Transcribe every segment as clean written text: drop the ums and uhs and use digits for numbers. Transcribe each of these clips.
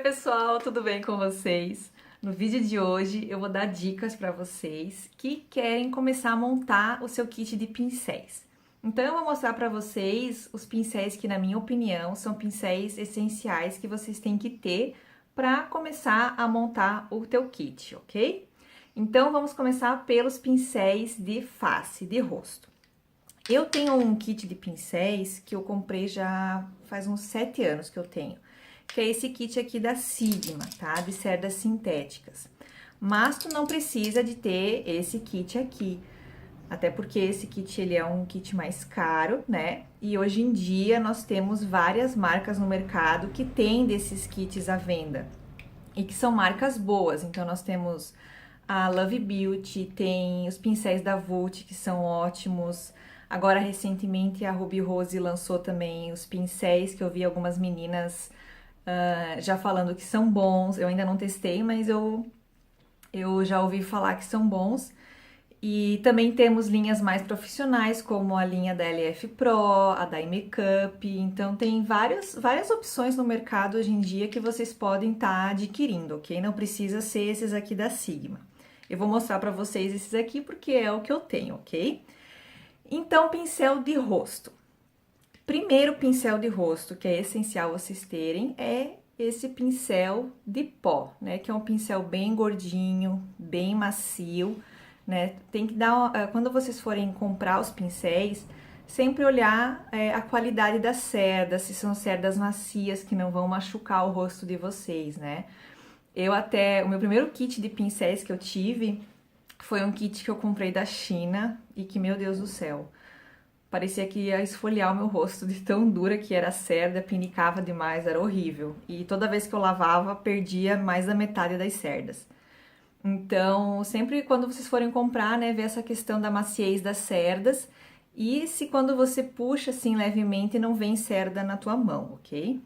pessoal, tudo bem com vocês? No vídeo de hoje eu vou dar dicas para vocês que querem começar a montar o seu kit de pincéis. Então eu vou mostrar para vocês os pincéis que, na minha opinião, são pincéis essenciais que vocês têm que ter para começar a montar o teu kit, ok? Então vamos começar pelos pincéis de face, de rosto. Eu tenho um kit de pincéis que eu comprei já faz uns 7 anos que eu tenho, que é esse kit aqui da Sigma, tá? De cerdas sintéticas. Mas tu não precisa de ter esse kit aqui, até porque esse kit ele é um kit mais caro, né? E hoje em dia nós temos várias marcas no mercado que tem desses kits à venda e que são marcas boas. Então nós temos a Love Beauty, tem os pincéis da Vult que são ótimos. Agora, recentemente, a Ruby Rose lançou também os pincéis, que eu vi algumas meninas já falando que são bons. Eu ainda não testei, mas eu já ouvi falar que são bons. E também temos linhas mais profissionais, como a linha da LF Pro, a da iMakeup. Então, tem várias opções no mercado hoje em dia que vocês podem estar adquirindo, ok? Não precisa ser esses aqui da Sigma. Eu vou mostrar para vocês esses aqui porque é o que eu tenho, ok? Então, pincel de rosto. Primeiro pincel de rosto que é essencial vocês terem é esse pincel de pó, né? Que é um pincel bem gordinho, bem macio, né? Tem que dar, quando vocês forem comprar os pincéis, sempre olhar a qualidade das cerdas, se são cerdas macias que não vão machucar o rosto de vocês, né? O meu primeiro kit de pincéis que eu tive foi um kit que eu comprei da China e que, meu Deus do céu, parecia que ia esfoliar o meu rosto de tão dura que era a cerda, pinicava demais, era horrível. E toda vez que eu lavava, perdia mais da metade das cerdas. Então, sempre quando vocês forem comprar, né, ver essa questão da maciez das cerdas e se quando você puxa assim levemente não vem cerda na tua mão, ok?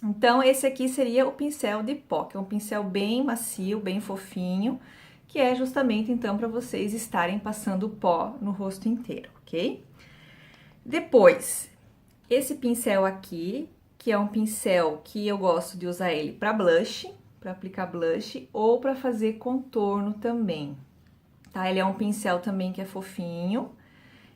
Então, esse aqui seria o pincel de pó, que é um pincel bem macio, bem fofinho, que é justamente então para vocês estarem passando pó no rosto inteiro, ok? Depois, esse pincel aqui, que é um pincel que eu gosto de usar ele para blush, para aplicar blush ou para fazer contorno também, tá? Ele é um pincel também que é fofinho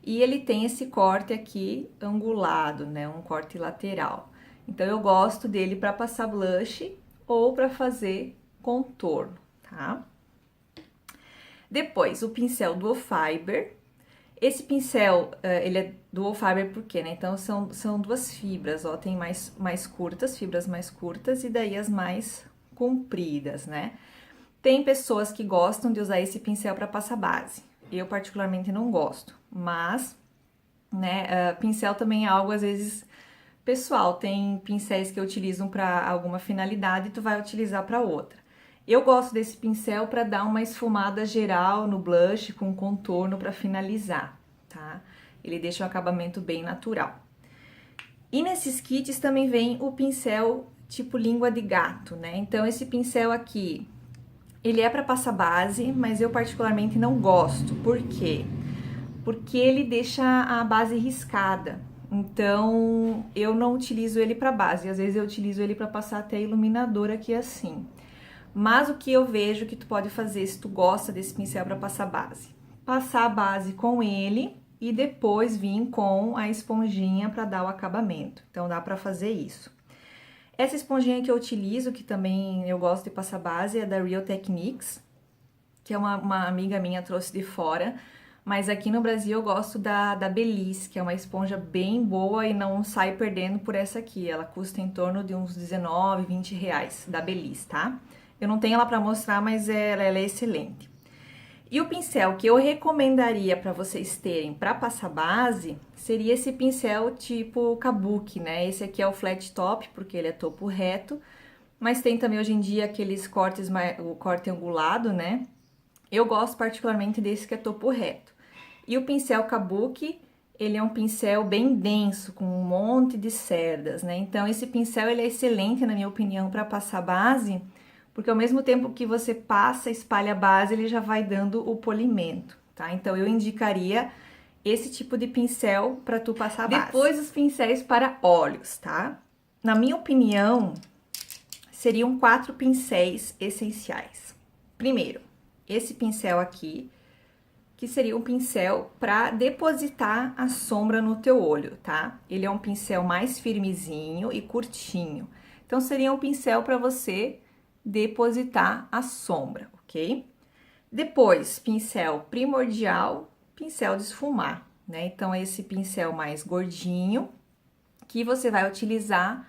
e ele tem esse corte aqui angulado, né? Um corte lateral. Então eu gosto dele para passar blush ou para fazer contorno, tá? Depois, o pincel Duo Fiber. Esse pincel, ele é Duo Fiber por quê, né? Então, são duas fibras, ó, tem mais curtas, fibras mais curtas, e daí as mais compridas, né? Tem pessoas que gostam de usar esse pincel para passar base. Eu, particularmente, não gosto, mas, né, pincel também é algo, às vezes, pessoal. Tem pincéis que utilizam para alguma finalidade e tu vai utilizar para outra. Eu gosto desse pincel para dar uma esfumada geral no blush com contorno para finalizar, tá? Ele deixa um acabamento bem natural. E nesses kits também vem o pincel tipo língua de gato, né? Então esse pincel aqui, ele é para passar base, mas eu particularmente não gosto. Por quê? Porque ele deixa a base riscada. Então eu não utilizo ele para base, às vezes eu utilizo ele para passar até iluminador aqui assim. Mas o que eu vejo que tu pode fazer se tu gosta desse pincel para passar base? Passar a base com ele e depois vir com a esponjinha para dar o acabamento. Então dá para fazer isso. Essa esponjinha que eu utilizo, que também eu gosto de passar base, é da Real Techniques, que é uma amiga minha trouxe de fora. Mas aqui no Brasil eu gosto da Belize, que é uma esponja bem boa e não sai perdendo por essa aqui. Ela custa em torno de uns 19, 20 reais, da Belize, tá? Eu não tenho ela para mostrar, mas ela é excelente. E o pincel que eu recomendaria para vocês terem para passar base seria esse pincel tipo Kabuki, né? Esse aqui é o flat top, porque ele é topo reto, mas tem também hoje em dia aqueles cortes, o corte angulado, né? Eu gosto particularmente desse que é topo reto. E o pincel Kabuki, ele é um pincel bem denso, com um monte de cerdas, né? Então esse pincel ele é excelente, na minha opinião, para passar base, porque ao mesmo tempo que você passa, espalha a base, ele já vai dando o polimento, tá? Então eu indicaria esse tipo de pincel para tu passar a base. Depois os pincéis para olhos, tá? Na minha opinião, seriam 4 pincéis essenciais. Primeiro, esse pincel aqui, que seria um pincel para depositar a sombra no teu olho, tá? Ele é um pincel mais firmezinho e curtinho. Então, seria um pincel para você depositar a sombra, ok? Depois, pincel primordial, pincel de esfumar, né? Então, esse pincel mais gordinho, que você vai utilizar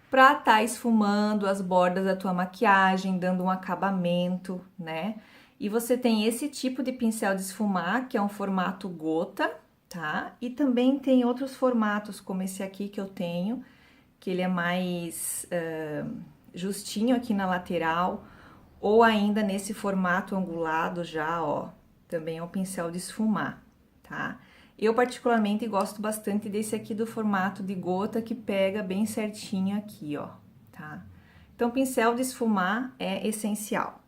para estar esfumando as bordas da tua maquiagem, dando um acabamento, né? E você tem esse tipo de pincel de esfumar, que é um formato gota, tá? E também tem outros formatos, como esse aqui que eu tenho, que ele é mais justinho aqui na lateral, ou ainda nesse formato angulado já, ó, também é um pincel de esfumar, tá? Eu particularmente gosto bastante desse aqui do formato de gota, que pega bem certinho aqui, ó, tá? Então, pincel de esfumar é essencial.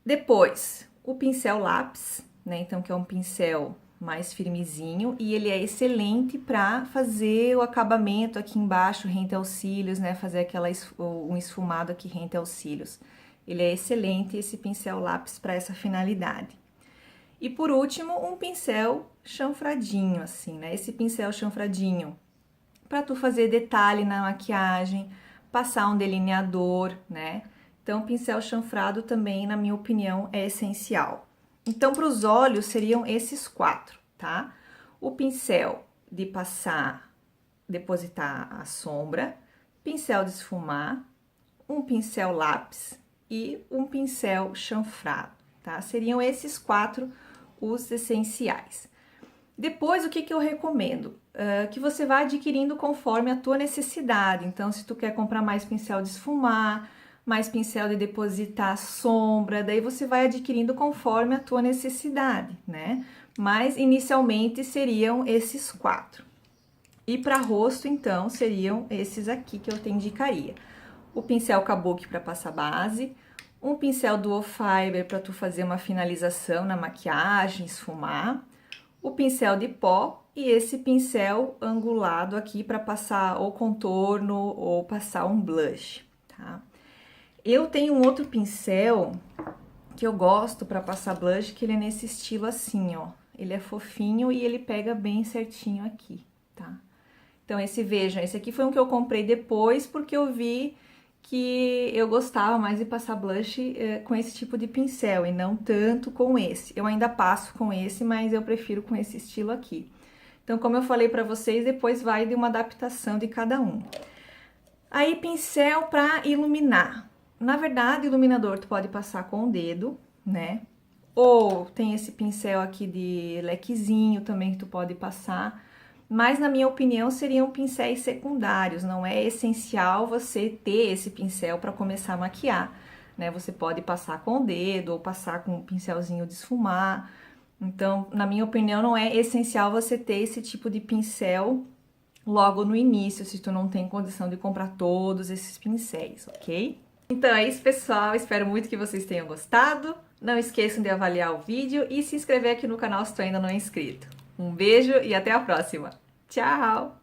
Depois, o pincel lápis, né? Então, que é um pincel mais firmezinho e ele é excelente para fazer o acabamento aqui embaixo, rente aos cílios, né? Fazer um esfumado aqui rente aos cílios. Ele é excelente, esse pincel lápis, para essa finalidade. E por último, um pincel chanfradinho, assim, né? Esse pincel chanfradinho, para tu fazer detalhe na maquiagem, passar um delineador, né? Então, pincel chanfrado também, na minha opinião, é essencial. Então, para os olhos, seriam esses 4, tá? O pincel de passar, depositar a sombra, pincel de esfumar, um pincel lápis e um pincel chanfrado, tá? Seriam esses 4 os essenciais. Depois, o que eu recomendo? Que você vá adquirindo conforme a tua necessidade. Então, se tu quer comprar mais pincel de esfumar, mais pincel de depositar sombra, daí você vai adquirindo conforme a tua necessidade, né? Mas, inicialmente, seriam esses 4. E para rosto, então, seriam esses aqui que eu te indicaria. O pincel Kabuki para passar base, um pincel Duo Fiber para tu fazer uma finalização na maquiagem, esfumar, o pincel de pó e esse pincel angulado aqui para passar ou contorno ou passar um blush, tá? Eu tenho um outro pincel que eu gosto para passar blush, que ele é nesse estilo assim, ó. Ele é fofinho e ele pega bem certinho aqui, tá? Então, vejam, esse aqui foi um que eu comprei depois, porque eu vi que eu gostava mais de passar blush com esse tipo de pincel e não tanto com esse. Eu ainda passo com esse, mas eu prefiro com esse estilo aqui. Então, como eu falei pra vocês, depois vai de uma adaptação de cada um. Aí, pincel pra iluminar. Na verdade, iluminador tu pode passar com o dedo, né? Ou tem esse pincel aqui de lequezinho também que tu pode passar. Mas, na minha opinião, seriam pincéis secundários, não é essencial você ter esse pincel para começar a maquiar, né? Você pode passar com o dedo ou passar com um pincelzinho de esfumar. Então, na minha opinião, não é essencial você ter esse tipo de pincel logo no início, se tu não tem condição de comprar todos esses pincéis, ok? Então é isso, pessoal. Espero muito que vocês tenham gostado. Não esqueçam de avaliar o vídeo e se inscrever aqui no canal se tu ainda não é inscrito. Um beijo e até a próxima. Tchau!